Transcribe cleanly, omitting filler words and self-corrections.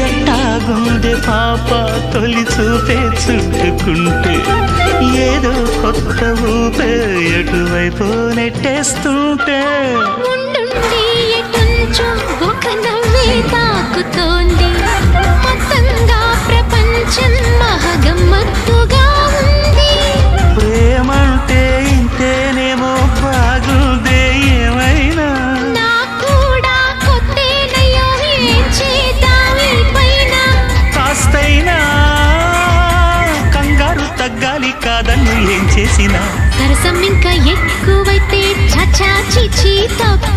ఎట్టాగుండే పాప తొలి చూపే చుట్టుకుంటే ఏదో కొత్త ఊపే ఎటువైపు నెట్టేస్తుంటే ఉండుండి ఎటుంచో ఒక నవ్వే తాకుతోంది మొత్తంగా ప్రపంచం మహగమ్మత్తుగా ఉంది ప్రేమంటే ఇంతేనేమో బాగుందే ఏమైనా నాకు కూడా కొత్తేనయ్యో ఏం చేద్దాం ఈ పైన కాస్తైనా కంగారు తగ్గాలి కాదన్ను ఏం చేసినా సరసం ఇంకా ఎక్కువైతే చచా చిచి తప్పు